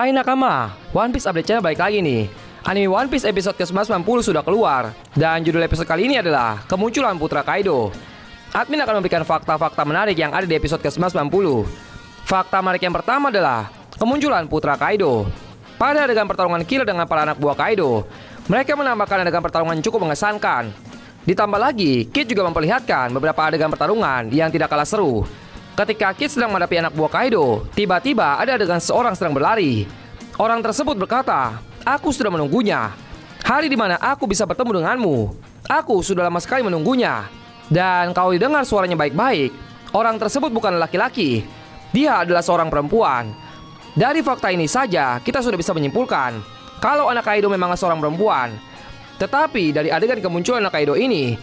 Hai nakama, One Piece Update Channel balik lagi nih. Anime One Piece episode ke-990 sudah keluar. Dan judul episode kali ini adalah Kemunculan Putra Kaido. Admin akan memberikan fakta-fakta menarik yang ada di episode ke-990. Fakta menarik yang pertama adalah Kemunculan Putra Kaido. Pada adegan pertarungan killer dengan para anak buah Kaido, mereka menambahkan adegan pertarungan yang cukup mengesankan. Ditambah lagi, Kid juga memperlihatkan beberapa adegan pertarungan yang tidak kalah seru. Ketika Kid sedang menghadapi anak buah Kaido, tiba-tiba ada adegan seorang sedang berlari. Orang tersebut berkata, "Aku sudah menunggunya. Hari di mana aku bisa bertemu denganmu. Aku sudah lama sekali menunggunya." Dan kalau didengar suaranya baik-baik, orang tersebut bukan laki-laki. Dia adalah seorang perempuan. Dari fakta ini saja, kita sudah bisa menyimpulkan kalau anak Kaido memang seorang perempuan. Tetapi dari adegan kemunculan anak Kaido ini,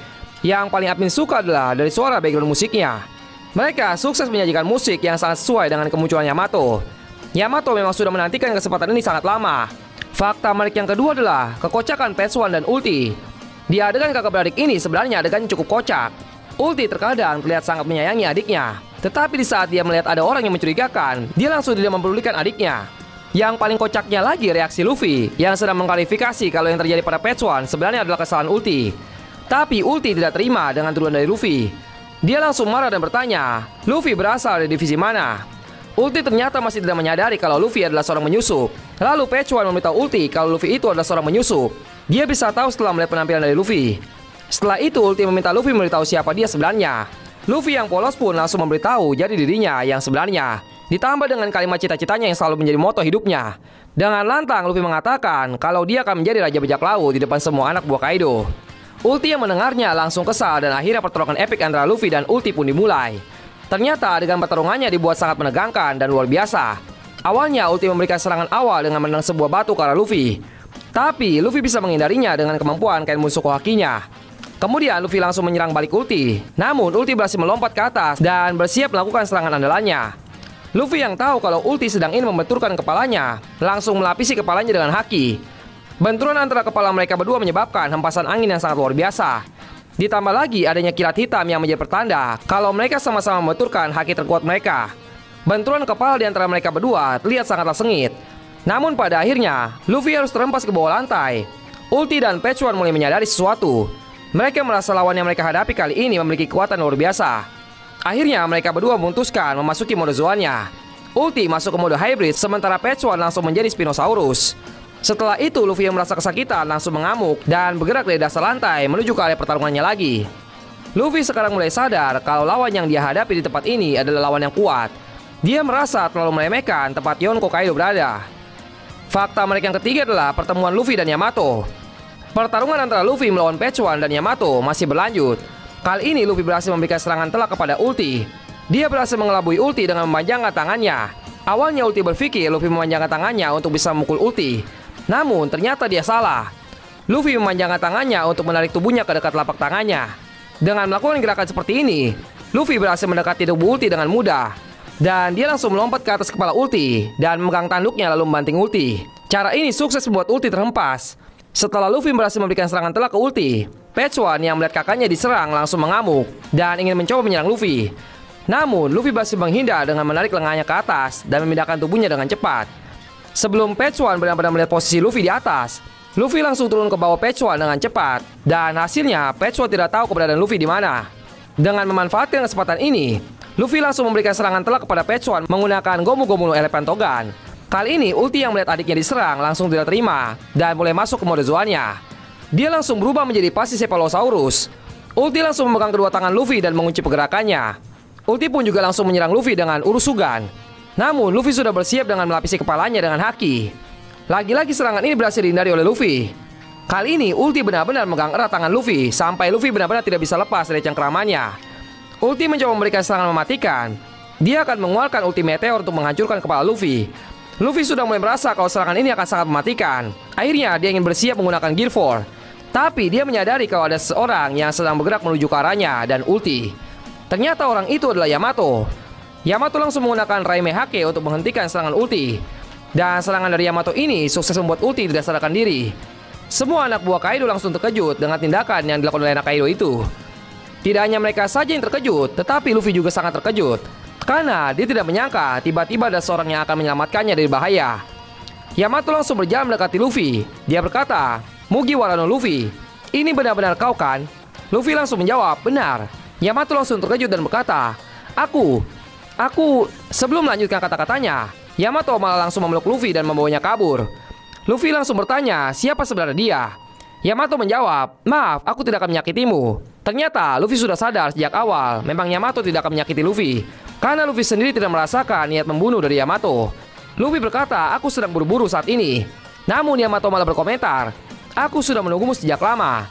yang paling admin suka adalah dari suara background musiknya. Mereka sukses menyajikan musik yang sangat sesuai dengan kemunculan Yamato. Yamato memang sudah menantikan kesempatan ini sangat lama. Fakta menarik yang kedua adalah kekocakan Page One dan Ulti. Di adegan kakak beradik ini sebenarnya adegannya cukup kocak. Ulti terkadang terlihat sangat menyayangi adiknya, tetapi di saat dia melihat ada orang yang mencurigakan, dia langsung tidak mempedulikan adiknya. Yang paling kocaknya lagi reaksi Luffy yang sedang mengklarifikasi kalau yang terjadi pada Page One sebenarnya adalah kesalahan Ulti. Tapi Ulti tidak terima dengan tuduhan dari Luffy. Dia langsung marah dan bertanya, Luffy berasal dari divisi mana? Ulti ternyata masih tidak menyadari kalau Luffy adalah seorang menyusup. Lalu Page One memberitahu Ulti kalau Luffy itu adalah seorang menyusup. Dia bisa tahu setelah melihat penampilan dari Luffy. Setelah itu Ulti meminta Luffy memberitahu siapa dia sebenarnya. Luffy yang polos pun langsung memberitahu jadi dirinya yang sebenarnya. Ditambah dengan kalimat cita-citanya yang selalu menjadi moto hidupnya. Dengan lantang Luffy mengatakan kalau dia akan menjadi raja bajak laut di depan semua anak buah Kaido. Ulti yang mendengarnya langsung kesal dan akhirnya pertarungan epik antara Luffy dan Ulti pun dimulai. Ternyata adegan pertarungannya dibuat sangat menegangkan dan luar biasa. Awalnya Ulti memberikan serangan awal dengan menendang sebuah batu ke arah Luffy. Tapi Luffy bisa menghindarinya dengan kemampuan kain Mushoku Hakinya. Kemudian Luffy langsung menyerang balik Ulti. Namun Ulti berhasil melompat ke atas dan bersiap melakukan serangan andalannya. Luffy yang tahu kalau Ulti sedang ingin membenturkan kepalanya, langsung melapisi kepalanya dengan haki. Benturan antara kepala mereka berdua menyebabkan hempasan angin yang sangat luar biasa. Ditambah lagi adanya kilat hitam yang menjadi pertanda kalau mereka sama-sama membenturkan haki terkuat mereka. Benturan kepala di antara mereka berdua terlihat sangatlah sengit. Namun pada akhirnya, Luffy harus terhempas ke bawah lantai. Ulti dan Page One mulai menyadari sesuatu. Mereka merasa lawan yang mereka hadapi kali ini memiliki kekuatan luar biasa. Akhirnya mereka berdua memutuskan memasuki mode Zoannya. Ulti masuk ke mode hybrid sementara Page One langsung menjadi Spinosaurus. Setelah itu Luffy yang merasa kesakitan langsung mengamuk dan bergerak dari dasar lantai menuju ke area pertarungannya lagi. Luffy sekarang mulai sadar kalau lawan yang dia hadapi di tempat ini adalah lawan yang kuat. Dia merasa terlalu meremehkan tempat Yonko Kaido berada. Fakta mereka yang ketiga adalah pertemuan Luffy dan Yamato. Pertarungan antara Luffy melawan Page One dan Yamato masih berlanjut. Kali ini Luffy berhasil memberikan serangan telak kepada Ulti. Dia berhasil mengelabui Ulti dengan memanjangkan tangannya. Awalnya Ulti berpikir Luffy memanjangkan tangannya untuk bisa memukul Ulti. Namun ternyata dia salah. Luffy memanjangkan tangannya untuk menarik tubuhnya ke dekat telapak tangannya. Dengan melakukan gerakan seperti ini, Luffy berhasil mendekati tubuh Ulti dengan mudah. Dan dia langsung melompat ke atas kepala Ulti dan memegang tanduknya lalu membanting Ulti. Cara ini sukses membuat Ulti terhempas. Setelah Luffy berhasil memberikan serangan telak ke Ulti, Page One yang melihat kakaknya diserang langsung mengamuk dan ingin mencoba menyerang Luffy. Namun Luffy berhasil menghindar dengan menarik lengannya ke atas dan memindahkan tubuhnya dengan cepat. Sebelum Page One benar-benar melihat posisi Luffy di atas, Luffy langsung turun ke bawah Page One dengan cepat. Dan hasilnya Page One tidak tahu keberadaan Luffy di mana. Dengan memanfaatkan kesempatan ini, Luffy langsung memberikan serangan telak kepada Page One menggunakan Gomu Gomu no Elephant Togan. Kali ini Ulti yang melihat adiknya diserang langsung tidak terima dan mulai masuk ke mode Zoannya. Dia langsung berubah menjadi Pachycephalosaurus. Ulti langsung memegang kedua tangan Luffy dan mengunci pergerakannya. Ulti pun juga langsung menyerang Luffy dengan Urusugan. Namun Luffy sudah bersiap dengan melapisi kepalanya dengan haki. Lagi-lagi serangan ini berhasil dihindari oleh Luffy. Kali ini Ulti benar-benar memegang erat tangan Luffy sampai Luffy benar-benar tidak bisa lepas dari cengkeramannya. Ulti mencoba memberikan serangan mematikan. Dia akan mengeluarkan ulti meteor untuk menghancurkan kepala Luffy. Luffy sudah mulai merasa kalau serangan ini akan sangat mematikan. Akhirnya dia ingin bersiap menggunakan Gear 4. Tapi dia menyadari kalau ada seorang yang sedang bergerak menuju ke arahnya dan ulti. Ternyata orang itu adalah Yamato. Yamato langsung menggunakan Raime Hake untuk menghentikan serangan Ulti. Dan serangan dari Yamato ini sukses membuat Ulti tidak sadarkan diri. Semua anak buah Kaido langsung terkejut dengan tindakan yang dilakukan oleh anak Kaido itu. Tidak hanya mereka saja yang terkejut, tetapi Luffy juga sangat terkejut. Karena dia tidak menyangka tiba-tiba ada seorang yang akan menyelamatkannya dari bahaya. Yamato langsung berjalan mendekati Luffy. Dia berkata, "Mugiwara no Luffy, ini benar-benar kau kan?" Luffy langsung menjawab, "Benar." Yamato langsung terkejut dan berkata, Aku... Sebelum melanjutkan kata-katanya, Yamato malah langsung memeluk Luffy dan membawanya kabur. Luffy langsung bertanya, siapa sebenarnya dia? Yamato menjawab, "Maaf, aku tidak akan menyakitimu." Ternyata Luffy sudah sadar sejak awal, memang Yamato tidak akan menyakiti Luffy, karena Luffy sendiri tidak merasakan niat membunuh dari Yamato. Luffy berkata, "Aku sedang buru-buru saat ini." Namun Yamato malah berkomentar, "Aku sudah menunggumu sejak lama.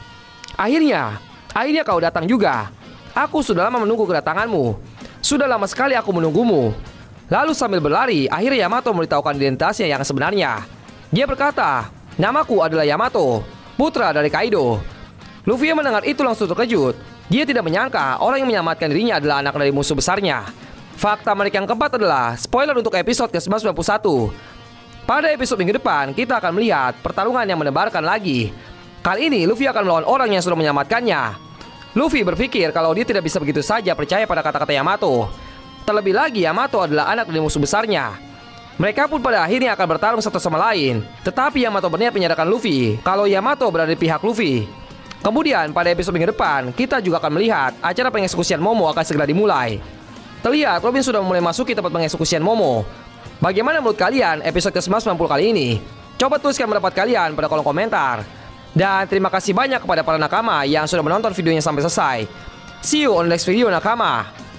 Akhirnya kau datang juga. Aku sudah lama menunggu kedatanganmu. Sudah lama sekali aku menunggumu." Lalu sambil berlari, akhirnya Yamato memberitahukan identitasnya yang sebenarnya. Dia berkata, "Namaku adalah Yamato, putra dari Kaido." Luffy yang mendengar itu langsung terkejut. Dia tidak menyangka orang yang menyelamatkan dirinya adalah anak dari musuh besarnya. Fakta menarik yang keempat adalah spoiler untuk episode ke-91. Pada episode minggu depan, kita akan melihat pertarungan yang mendebarkan lagi. Kali ini Luffy akan melawan orang yang sudah menyelamatkannya. Luffy berpikir kalau dia tidak bisa begitu saja percaya pada kata-kata Yamato. Terlebih lagi Yamato adalah anak dari musuh besarnya. Mereka pun pada akhirnya akan bertarung satu sama lain. Tetapi Yamato berniat menyadarkan Luffy kalau Yamato berada di pihak Luffy. Kemudian pada episode minggu depan, kita juga akan melihat acara pengeksekusian Momo akan segera dimulai. Terlihat Robin sudah mulai masuki tempat pengeksekusian Momo. Bagaimana menurut kalian episode ke-90 kali ini? Coba tuliskan pendapat kalian pada kolom komentar. Dan terima kasih banyak kepada para nakama yang sudah menonton videonya sampai selesai. See you on the next video nakama.